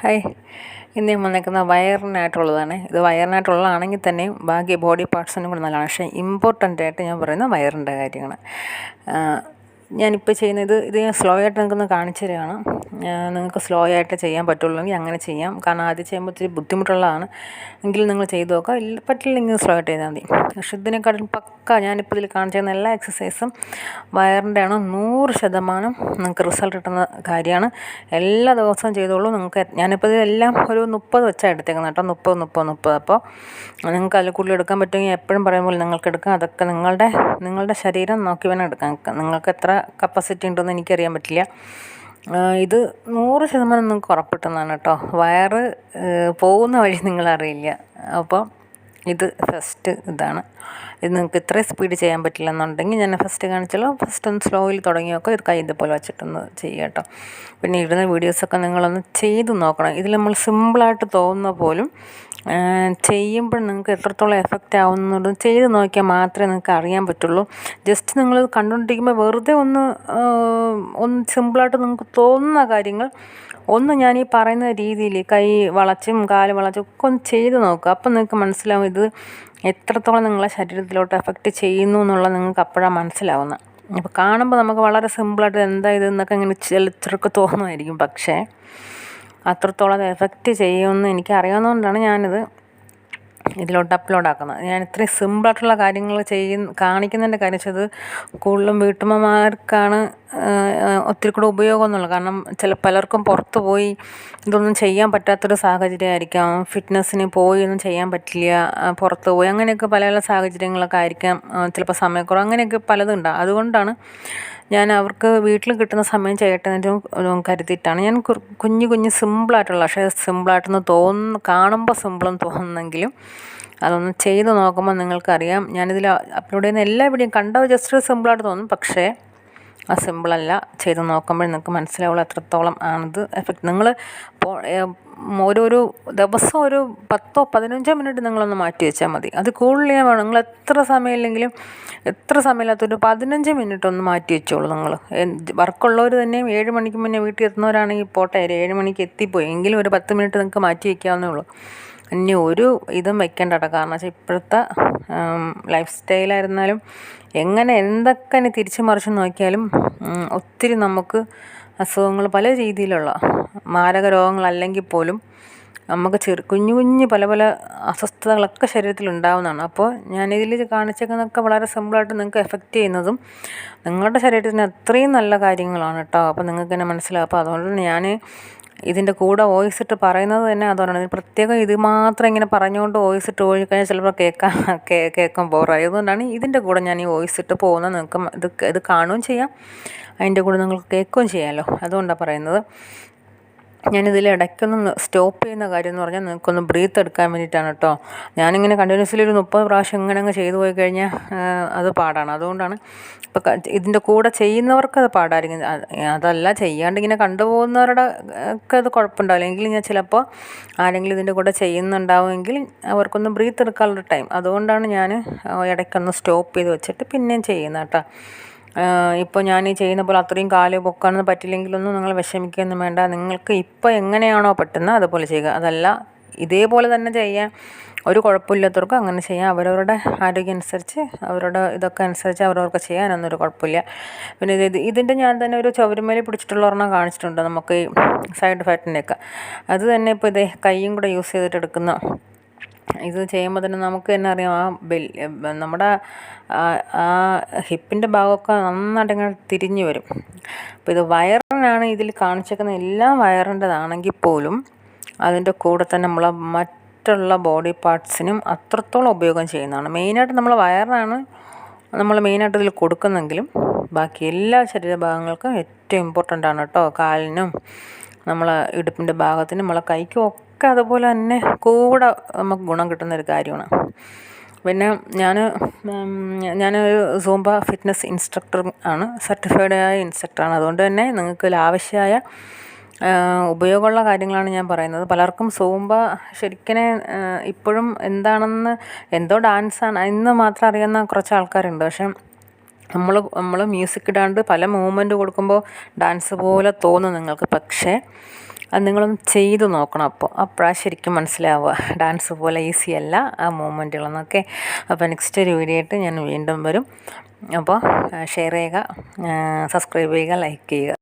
Hi, ഇന്ന് ഞാൻ വന്നേക്കുന്നത് വയറിനായിട്ടുള്ളതാണ്. ഇത് വയറിനായിട്ടുള്ളതാണെങ്കിൽ തന്നെയും ബാക്കി ബോഡി പാർട്സിനും കൂടെ നല്ലതാണ്. പക്ഷേ ഇമ്പോർട്ടൻ്റ് ആയിട്ട് ഞാൻ പറയുന്നത് വയറിൻ്റെ കാര്യമാണ്. ഞാനിപ്പോൾ ചെയ്യുന്നത് ഇത് ഞാൻ സ്ലോ ആയിട്ട് നിങ്ങൾക്കൊന്ന് കാണിച്ചു തരികയാണ്. നിങ്ങൾക്ക് സ്ലോ ആയിട്ട് ചെയ്യാൻ പറ്റുള്ളൂങ്കിൽ അങ്ങനെ ചെയ്യാം. കാരണം ആദ്യം ചെയ്യുമ്പോൾ ഇത്തിരി ബുദ്ധിമുട്ടുള്ളതാണ്. എങ്കിലും നിങ്ങൾ ചെയ്ത് നോക്കുക. പറ്റില്ലെങ്കിൽ സ്ലോ ആയിട്ട് ചെയ്താൽ മതി. പക്ഷേ ഇതിനെക്കാട്ടിലും പക്ക ഞാനിപ്പോൾ ഇതിൽ കാണിച്ചിരുന്ന എല്ലാ എക്സസൈസും വയറിൻ്റെ ആണ്. 100% നിങ്ങൾക്ക് റിസൾട്ട് കിട്ടുന്ന കാര്യമാണ്. എല്ലാ ദിവസവും ചെയ്തോളൂ. നിങ്ങൾക്ക് ഞാനിപ്പോൾ ഇതെല്ലാം ഒരു 30 വെച്ചാണ് എടുത്തേക്കുന്നത് കേട്ടോ. 30. അപ്പോൾ നിങ്ങൾക്ക് അതിൽ കൂടുതൽ എടുക്കാൻ പറ്റുമെങ്കിൽ എപ്പോഴും പറയുമ്പോൾ നിങ്ങൾക്ക് എടുക്കാം. അതൊക്കെ നിങ്ങളുടെ ശരീരം നോക്കി വേണം എടുക്കാൻ. നിങ്ങൾക്ക് എത്ര കപ്പാസിറ്റി ഉണ്ടെന്ന് എനിക്കറിയാൻ പറ്റില്ല. ഇത് 100% നിങ്ങൾക്ക് ഉറപ്പിട്ടുന്നതാണ് കേട്ടോ. വയറ് പോകുന്ന വഴി നിങ്ങളറിയില്ല. അപ്പോൾ ഇത് ഫസ്റ്റ് ഇതാണ്. ഇത് നിങ്ങൾക്ക് ഇത്രയും സ്പീഡ് ചെയ്യാൻ പറ്റില്ല എന്നുണ്ടെങ്കിൽ ഞാൻ ഫസ്റ്റ് കാണിച്ചല്ലോ. ഫസ്റ്റ് ഒന്ന് സ്ലോയിൽ തുടങ്ങി നോക്കുക. ഇത് കൈ ഇതുപോലെ വെച്ചിട്ടൊന്ന് ചെയ്യുക കേട്ടോ. പിന്നെ ഇടുന്ന വീഡിയോസൊക്കെ നിങ്ങളൊന്ന് ചെയ്ത് നോക്കണം. ഇതിൽ നമ്മൾ സിമ്പിളായിട്ട് തോന്നുന്ന പോലും ചെയ്യുമ്പോൾ നിങ്ങൾക്ക് എത്രത്തോളം എഫക്റ്റ് ആവുന്നത് ചെയ്ത് നോക്കിയാൽ മാത്രമേ നിങ്ങൾക്ക് അറിയാൻ പറ്റുള്ളൂ. ജസ്റ്റ് നിങ്ങൾ കണ്ടുകൊണ്ടിരിക്കുമ്പോൾ വെറുതെ ഒന്ന് സിമ്പിളായിട്ട് നിങ്ങൾക്ക് തോന്നുന്ന കാര്യങ്ങൾ ഒന്ന് ഞാൻ ഈ പറയുന്ന രീതിയിൽ കൈ വളച്ചും കാല് വളച്ചും ഒക്കെ ഒന്ന് ചെയ്ത് നോക്കുക. അപ്പം നിങ്ങൾക്ക് മനസ്സിലാവും ഇത് എത്രത്തോളം നിങ്ങളെ ശരീരത്തിലോട്ട് എഫക്റ്റ് ചെയ്യുന്നു എന്നുള്ളത് നിങ്ങൾക്ക് അപ്പോഴാണ് മനസ്സിലാവുന്നത്. അപ്പോൾ കാണുമ്പോൾ നമുക്ക് വളരെ സിമ്പിളായിട്ട് എന്താ ഇതെന്നൊക്കെ ഇങ്ങനെ ചിലർക്ക് തോന്നുമായിരിക്കും. പക്ഷേ അത്രത്തോളം അത് എഫക്റ്റ് ചെയ്യുമെന്ന് എനിക്ക് അറിയാവുന്നതുകൊണ്ടാണ് ഞാനിത് ഇതിലോട്ട് അപ്ലോഡ് ആക്കുന്നത്. ഞാൻ ഇത്രയും സിമ്പിളായിട്ടുള്ള കാര്യങ്ങൾ കാണിക്കുന്നതിൻ്റെ കാര്യം വെച്ചത് കൂടുതലും വീട്ടമ്മമാർക്കാണ് ഒത്തിരി കൂടെ ഉപയോഗം എന്നുള്ളത്. കാരണം പലർക്കും പുറത്ത് പോയി ഇതൊന്നും ചെയ്യാൻ പറ്റാത്തൊരു സാഹചര്യമായിരിക്കാം. ഫിറ്റ്നസ്സിന് പോയി ഒന്നും ചെയ്യാൻ പറ്റില്ല, പുറത്ത് പോയി അങ്ങനെയൊക്കെ പല സാഹചര്യങ്ങളൊക്കെ ആയിരിക്കാം. ചിലപ്പോൾ സമയക്കുറവ് അങ്ങനെയൊക്കെ പലതും ഉണ്ടാകും. അതുകൊണ്ടാണ് ഞാൻ അവർക്ക് വീട്ടിൽ കിട്ടുന്ന സമയം ചെയ്യട്ടെ എന്ന് കരുതിയിട്ടാണ് ഞാൻ കുഞ്ഞു സിമ്പിളായിട്ടുള്ള, പക്ഷേ സിമ്പിളായിട്ടൊന്ന് കാണുമ്പോൾ സിമ്പിളെന്ന് തോന്നുന്നെങ്കിലും അതൊന്ന് ചെയ്ത് നോക്കുമ്പോൾ നിങ്ങൾക്കറിയാം. ഞാനിതിൽ അപ്ലോഡ് ചെയ്യുന്ന എല്ലാ വീഡിയോയും കണ്ടാൽ ജസ്റ്റ് സിമ്പിളായിട്ട് തോന്നും. പക്ഷേ ആ സിമ്പിളല്ല. ചെയ്ത് നോക്കുമ്പോൾ നിങ്ങൾക്ക് മനസ്സിലാവുള്ളൂ എത്രത്തോളം ആണിത് എഫക്റ്റ്. നിങ്ങൾ ഓരോരോ ദിവസം ഒരു 10-15 മിനിറ്റ് നിങ്ങളൊന്ന് മാറ്റി വെച്ചാൽ മതി. അത് കൂടുതൽ ചെയ്യാൻ വേണം. നിങ്ങൾ എത്ര സമയമില്ലെങ്കിലും എത്ര സമയമില്ലാത്തൊരു 15 മിനിറ്റ് ഒന്ന് മാറ്റി വെച്ചോളൂ. നിങ്ങൾ വർക്കുള്ളവർ തന്നെയും 7 മണിക്ക് മുന്നേ വീട്ടിൽ എത്തുന്നവരാണെങ്കിൽ പോട്ടെ, 7 മണിക്ക് എത്തിപ്പോയി എങ്കിലും ഒരു 10 മിനിറ്റ് നിങ്ങൾക്ക് മാറ്റി വയ്ക്കാവുന്നേ ഉള്ളൂ. ഇനി ഒരു ഇതും വെക്കേണ്ട കേട്ടോ. കാരണം വെച്ചാൽ ഇപ്പോഴത്തെ ലൈഫ് സ്റ്റൈലായിരുന്നാലും എന്തൊക്കെ ഇനി തിരിച്ചു മറിച്ച് നോക്കിയാലും ഒത്തിരി നമുക്ക് അസുഖങ്ങൾ പല രീതിയിലുള്ള മാരക രോഗങ്ങളല്ലെങ്കിൽ പോലും നമുക്ക് കുഞ്ഞു പല അസ്വസ്ഥതകളൊക്കെ ശരീരത്തിൽ ഉണ്ടാവുന്നതാണ്. അപ്പോൾ ഞാനിതിൽ കാണിച്ചേക്കുന്നതൊക്കെ വളരെ സിമ്പിളായിട്ട് നിങ്ങൾക്ക് എഫക്റ്റ് ചെയ്യുന്നതും നിങ്ങളുടെ ശരീരത്തിന് അത്രയും നല്ല കാര്യങ്ങളാണ് കേട്ടോ. അപ്പോൾ നിങ്ങൾക്ക് തന്നെ മനസ്സിലാവും. അപ്പോൾ അതുകൊണ്ട് ഞാൻ ഇതിൻ്റെ കൂടെ വോയിസ് ഇട്ട് പറയുന്നത് തന്നെ അതുകൊണ്ടാണ്. പ്രത്യേകം ഇത് മാത്രം ഇങ്ങനെ പറഞ്ഞുകൊണ്ട് വോയിസ് ഇട്ട് പോയി കഴിഞ്ഞാൽ ചിലപ്പോൾ കേൾക്കാൻ ബോറായി. അതുകൊണ്ടാണ് ഇതിൻ്റെ കൂടെ ഞാൻ ഈ വോയിസ് ഇട്ട് പോകുന്നത്. നിങ്ങൾക്ക് ഇത് കാണുകയും ചെയ്യാം, അതിൻ്റെ കൂടെ നിങ്ങൾക്ക് കേൾക്കുകയും ചെയ്യാമല്ലോ. അതുകൊണ്ടാണ് പറയുന്നത്. ഞാനിതിൽ ഇടയ്ക്കൊന്ന് സ്റ്റോപ്പ് ചെയ്യുന്ന കാര്യം എന്ന് പറഞ്ഞാൽ നിങ്ങൾക്കൊന്ന് ബ്രീത്ത് എടുക്കാൻ വേണ്ടിയിട്ടാണ് കേട്ടോ. ഞാനിങ്ങനെ കണ്ടിന്യൂസ്ലി ഒരു 30 പ്രാവശ്യം ഇങ്ങനെ അങ്ങ് ചെയ്തു പോയി കഴിഞ്ഞാൽ അത് പാടാണ്. അതുകൊണ്ടാണ് ഇപ്പോൾ ഇതിൻ്റെ കൂടെ ചെയ്യുന്നവർക്ക് അത് പാടായിരിക്കും. അതല്ല ചെയ്യാണ്ട് ഇങ്ങനെ കണ്ടുപോകുന്നവരുടെ ഒക്കെ അത് കുഴപ്പമുണ്ടാവില്ല. എങ്കിലും ഞാൻ ചിലപ്പോൾ ആരെങ്കിലും ഇതിൻ്റെ കൂടെ ചെയ്യുന്നുണ്ടാവുമെങ്കിൽ അവർക്കൊന്ന് ബ്രീത്ത് എടുക്കാനുള്ള ടൈം, അതുകൊണ്ടാണ് ഞാൻ ഇടയ്ക്കൊന്ന് സ്റ്റോപ്പ് ചെയ്ത് വെച്ചിട്ട് പിന്നെയും ചെയ്യുന്നത് കേട്ടോ. ഇപ്പോൾ ഞാൻ ഈ ചെയ്യുന്ന പോലെ അത്രയും കാല് പൊക്കാനൊന്നും പറ്റില്ലെങ്കിലൊന്നും നിങ്ങൾ വിഷമിക്കുകയൊന്നും വേണ്ട. നിങ്ങൾക്ക് ഇപ്പോൾ എങ്ങനെയാണോ പറ്റുന്നത് അതുപോലെ ചെയ്യുക. അതല്ല ഇതേപോലെ തന്നെ ചെയ്യാൻ ഒരു കുഴപ്പമില്ലാത്തവർക്ക് അങ്ങനെ ചെയ്യാം. അവരവരുടെ ആരോഗ്യം അനുസരിച്ച് അവരുടെ ഇതൊക്കെ അനുസരിച്ച് അവരവർക്ക് ചെയ്യാനൊന്നും ഒരു കുഴപ്പമില്ല. പിന്നെ ഇതിൻ്റെ ഞാൻ തന്നെ ഒരു ചുവരുമേൽ പിടിച്ചിട്ടുള്ള ഒരെണ്ണം കാണിച്ചിട്ടുണ്ട്. നമുക്ക് ഈ സൈഡ് ഫാറ്റിൻ്റെയൊക്കെ അത് തന്നെ ഇപ്പോൾ ഇതേ കൈയും കൂടെ യൂസ് ചെയ്തിട്ട് എടുക്കുന്ന ഇത് ചെയ്യുമ്പോൾ തന്നെ നമുക്ക് തന്നെ അറിയാം നമ്മുടെ ആ ഹിപ്പിൻ്റെ ഭാഗമൊക്കെ നന്നായിട്ട് ഇങ്ങനെ തിരിഞ്ഞു വരും. അപ്പോൾ ഇത് വയറിനാണ് ഇതിൽ കാണിച്ചേക്കുന്ന എല്ലാം വയറിൻ്റെതാണെങ്കിൽ പോലും അതിൻ്റെ കൂടെ തന്നെ നമ്മളെ മറ്റുള്ള ബോഡി പാർട്സിനും അത്രത്തോളം ഉപയോഗം ചെയ്യുന്നതാണ്. മെയിനായിട്ട് നമ്മൾ വയറിനാണ് നമ്മൾ മെയിനായിട്ട് ഇതിൽ കൊടുക്കുന്നെങ്കിലും ബാക്കി എല്ലാ ശരീരഭാഗങ്ങൾക്കും ഏറ്റവും ഇമ്പോർട്ടൻ്റ് ആണ് കേട്ടോ. കാലിനും നമ്മളെ ഇടുപ്പിൻ്റെ ഭാഗത്തിനും നമ്മളെ കൈക്കും ഒക്കെ അതുപോലെ തന്നെ കൂടെ നമുക്ക് ഗുണം കിട്ടുന്നൊരു കാര്യമാണ്. പിന്നെ ഞാനൊരു സൂംബ ഫിറ്റ്നസ് ഇൻസ്ട്രക്ടർ ആണ്, സർട്ടിഫൈഡായ ഇൻസ്ട്രക്ടറാണ്. അതുകൊണ്ട് തന്നെ നിങ്ങൾക്ക് ആവശ്യമായ ഉപയോഗമുള്ള കാര്യങ്ങളാണ് ഞാൻ പറയുന്നത്. പലർക്കും സൂംബ ശരിക്കും ഇപ്പോഴും എന്തോ ഡാൻസാണ് ഇന്ന് മാത്രം അറിയുന്ന കുറച്ച് ആൾക്കാരുണ്ട്. പക്ഷേ നമ്മൾ മ്യൂസിക് ഇടാണ്ട് പല മൂവ്മെൻറ്റ് കൊടുക്കുമ്പോൾ ഡാൻസ് പോലെ തോന്നും നിങ്ങൾക്ക്. പക്ഷേ അത് നിങ്ങളൊന്ന് ചെയ്ത് നോക്കണം. അപ്പോഴാണ് ശരിക്കും മനസ്സിലാവുക ഡാൻസ് പോലെ ഈസി അല്ല ആ മൂവ്മെൻറ്റുകളെന്നൊക്കെ. അപ്പോൾ നെക്സ്റ്റ് ഒരു വീഡിയോ ആയിട്ട് ഞാൻ വീണ്ടും വരും. അപ്പോൾ ഷെയർ ചെയ്യുക, സബ്സ്ക്രൈബ് ചെയ്യുക, ലൈക്ക് ചെയ്യുക.